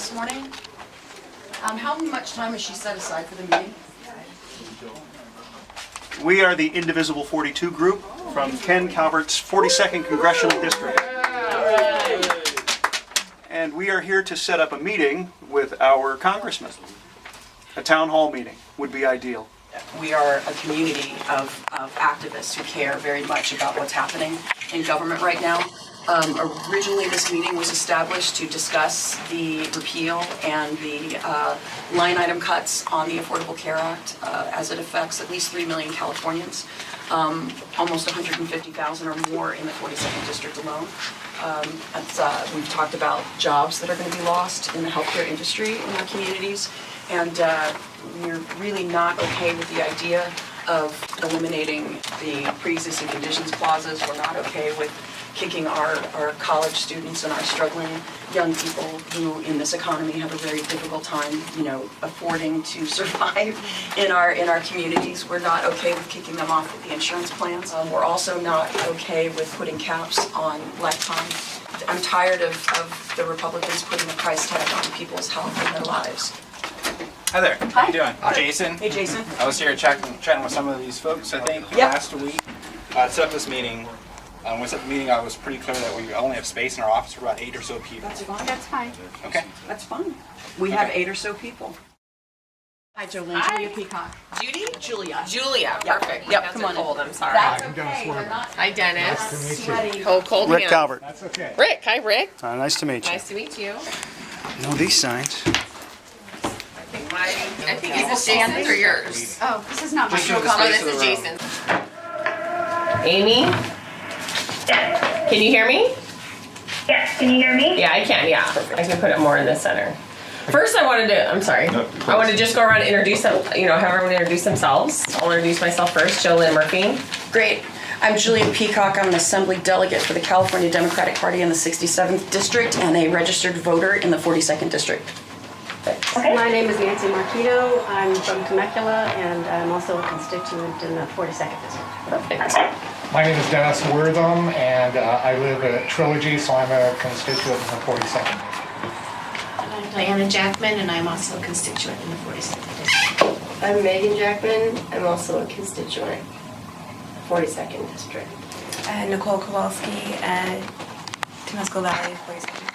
this morning. How much time has she set aside for the meeting? We are the Indivisible 42 group from Ken Calvert's 42nd Congressional District. And we are here to set up a meeting with our congressman. A town hall meeting would be ideal. We are a community of activists who care very much about what's happening in government right now. Originally, this meeting was established to discuss the repeal and the line item cuts on the Affordable Care Act as it affects at least 3 million Californians, almost 150,000 or more in the 42nd district alone. We've talked about jobs that are going to be lost in the healthcare industry in our communities, and we're really not okay with the idea of eliminating the pre-existing conditions clauses. We're not okay with kicking our college students and our struggling young people who in this economy have a very difficult time, affording to survive in our communities. We're not okay with kicking them off with the insurance plans. We're also not okay with putting caps on lifetime. I'm tired of the Republicans putting a price tag on people's health and their lives. Hi there. Hi. How you doing? Jason. Hey, Jason. I was here chatting with some of these folks, I think, last week. Set up this meeting. When we set up the meeting, I was pretty clear that we only have space in our office for about 8 or so people. That's fine. That's fine. Okay. That's fine. We have 8 or so people. Hi, Jolene. Hi. Julia Peacock. Judy? Julia. Julia, Yep. perfect. Yep, My come hands on are cold, in. I'm sorry. That's okay. We're not Hi, Dennis. sweaty. Cold Rick hands. Calvert. That's okay. Rick, hi, Rick. Nice to meet you. Nice to meet you. Know these signs? I think is this Jason's or yours? Oh, this is not my Just show the Oh, space this of the is room. Jason's. Amy? Can you hear me? Yes, can you hear me? Yeah, I can, yeah. I can put it more in the center. First, I wanted to just go around and introduce them, have everyone introduce themselves. I'll introduce myself first, JoLynn Murphy. Great. I'm Julia Peacock. I'm an assembly delegate for the California Democratic Party in the 67th District and a registered voter in the 42nd District. My name is Nancy Marquito. I'm from Temecula, and I'm also a constituent in the 42nd District. Perfect. My name is Dennis Wortham, and I live at Trilogy, so I'm a constituent in the 42nd. I'm Diana Jackman, and I'm also a constituent in the 42nd District. I'm Megan Jackman. I'm also a constituent, 42nd District. Nicole Kowalski at Temescal Valley, 42nd District.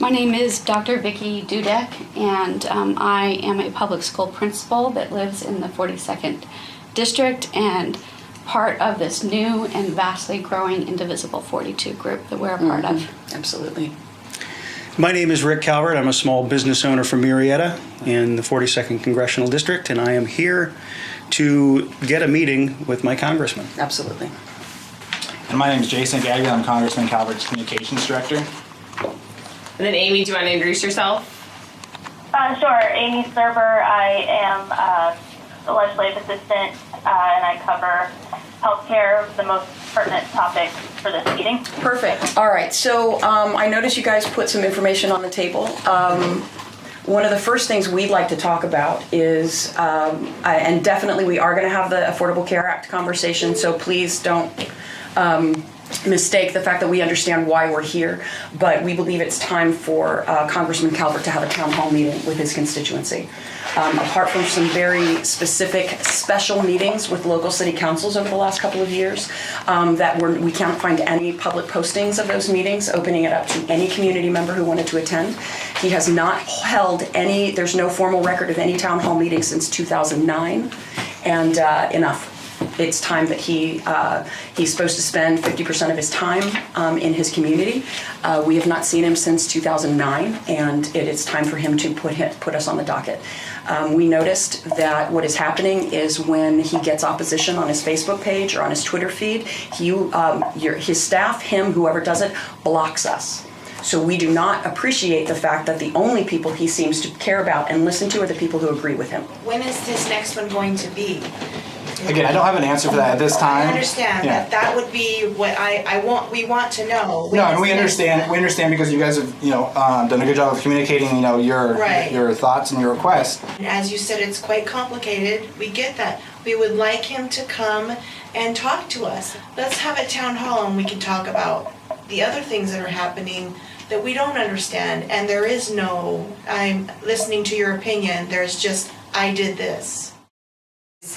My name is Dr. Vicki Dudek, and I am a public school principal that lives in the 42nd District and part of this new and vastly growing Indivisible 42 group that we're a part of. Absolutely. My name is Rick Calvert. I'm a small business owner from Murrieta in the 42nd Congressional District, and I am here to get a meeting with my congressman. Absolutely. And my name is Jason Gagnon. I'm Congressman Calvert's Communications Director. And then Amy, do you want to introduce yourself? Sure. Amy Serber. I am the legislative assistant, and I cover healthcare, the most pertinent topic for this meeting. Perfect. All right. So I noticed you guys put some information on the table. One of the first things we'd like to talk about is, and definitely we are going to have the Affordable Care Act conversation, so please don't mistake the fact that we understand why we're here, but we believe it's time for Congressman Calvert to have a town hall meeting with his constituency. Apart from some very specific special meetings with local city councils over the last couple of years, we can't find any public postings of those meetings, opening it up to any community member who wanted to attend. He has not held any, there's no formal record of any town hall meeting since 2009, and enough. It's time that he's supposed to spend 50% of his time in his community. We have not seen him since 2009, and it is time for him to put us on the docket. We noticed that what is happening is when he gets opposition on his Facebook page or on his Twitter feed, his staff, whoever does it, blocks us. So we do not appreciate the fact that the only people he seems to care about and listen to are the people who agree with him. When is this next one going to be? Again, I don't have an answer for that at this time. I understand that would be what we want to know. No, and we understand because you guys have done a good job of communicating your thoughts and your requests. As you said, it's quite complicated. We get that. We would like him to come and talk to us. Let's have a town hall and we can talk about the other things that are happening that we don't understand, and there is no, I'm listening to your opinion, there's just, I did this.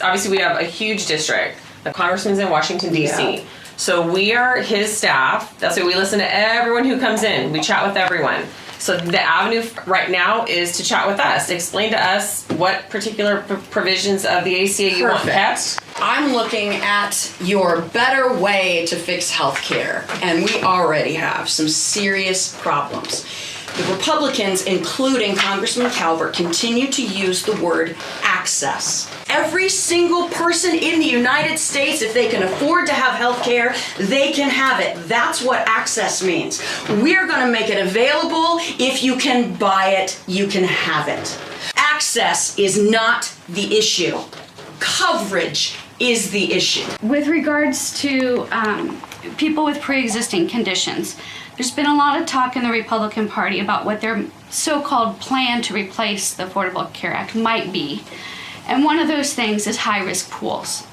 Obviously, we have a huge district. The congressman's in Washington, D.C. Yeah. So we are his staff. That's why we listen to everyone who comes in. We chat with everyone. So the avenue right now is to chat with us. Explain to us what particular provisions of the ACA you want kept. I'm looking at your better way to fix healthcare, and we already have some serious problems. The Republicans, including Congressman Calvert, continue to use the word access. Every single person in the United States, if they can afford to have health care, they can have it. That's what access means. We're going to make it available. If you can buy it, you can have it. Access is not the issue. Coverage is the issue. With regards to people with pre-existing conditions, there's been a lot of talk in the Republican Party about what their so-called plan to replace the Affordable Care Act might be. And one of those things is high-risk pools.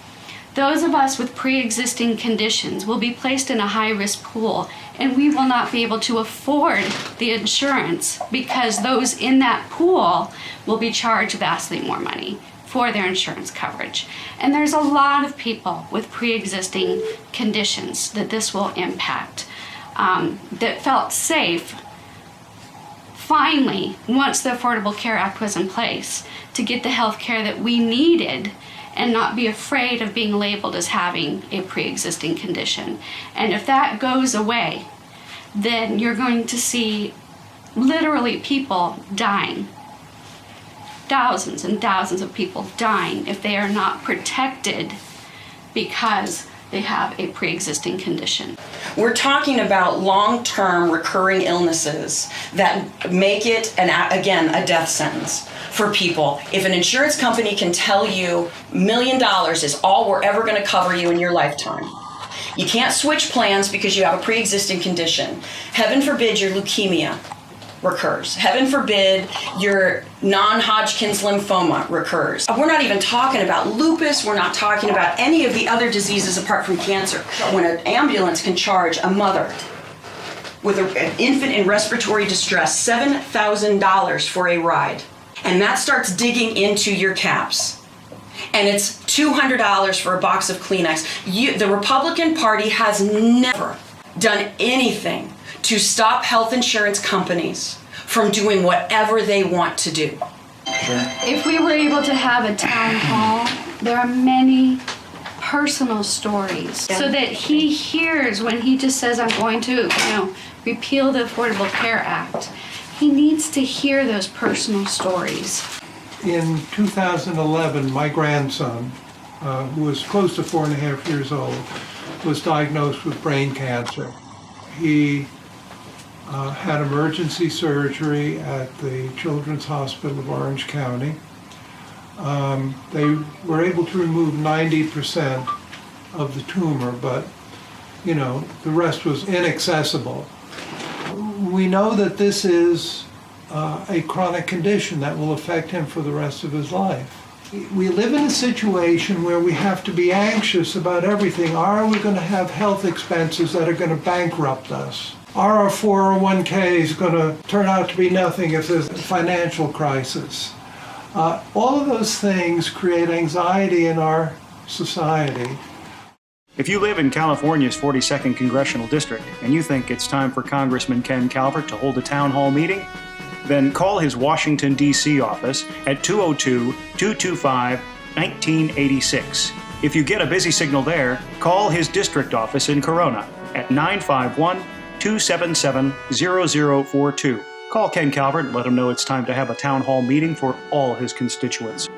Those of us with pre-existing conditions will be placed in a high-risk pool, and we will not be able to afford the insurance because those in that pool will be charged vastly more money for their insurance coverage. And there's a lot of people with pre-existing conditions that this will impact that felt safe finally, once the Affordable Care Act was in place, to get the health care that we needed and not be afraid of being labeled as having a pre-existing condition. And if that goes away, then you're going to see literally people dying. Thousands and thousands of people dying if they are not protected because they have a pre-existing condition. We're talking about long-term recurring illnesses that make it, again, a death sentence for people. If an insurance company can tell you $1 million is all we're ever going to cover you in your lifetime, you can't switch plans because you have a pre-existing condition. Heaven forbid your leukemia recurs. Heaven forbid your non-Hodgkin's lymphoma recurs. We're not even talking about lupus. We're not talking about any of the other diseases apart from cancer. When an ambulance can charge a mother with an infant in respiratory distress $7,000 for a ride, and that starts digging into your caps, and it's $200 for a box of Kleenex. The Republican Party has never done anything to stop health insurance companies from doing whatever they want to do. Sure. If we were able to have a town hall, there are many personal stories so that he hears when he just says, I'm going to, repeal the Affordable Care Act. He needs to hear those personal stories. In 2011, my grandson, who was close to 4.5 years old, was diagnosed with brain cancer. He had emergency surgery at the Children's Hospital of Orange County. They were able to remove 90% of the tumor, but the rest was inaccessible. We know that this is a chronic condition that will affect him for the rest of his life. We live in a situation where we have to be anxious about everything. Are we going to have health expenses that are going to bankrupt us? Are our 401ks going to turn out to be nothing if there's a financial crisis? All of those things create anxiety in our society. If you live in California's 42nd Congressional District and you think it's time for Congressman Ken Calvert to hold a town hall meeting, then call his Washington, D.C. office at 202-225-1986. If you get a busy signal there, call his district office in Corona at 951-277-0042. Call Ken Calvert and let him know it's time to have a town hall meeting for all his constituents.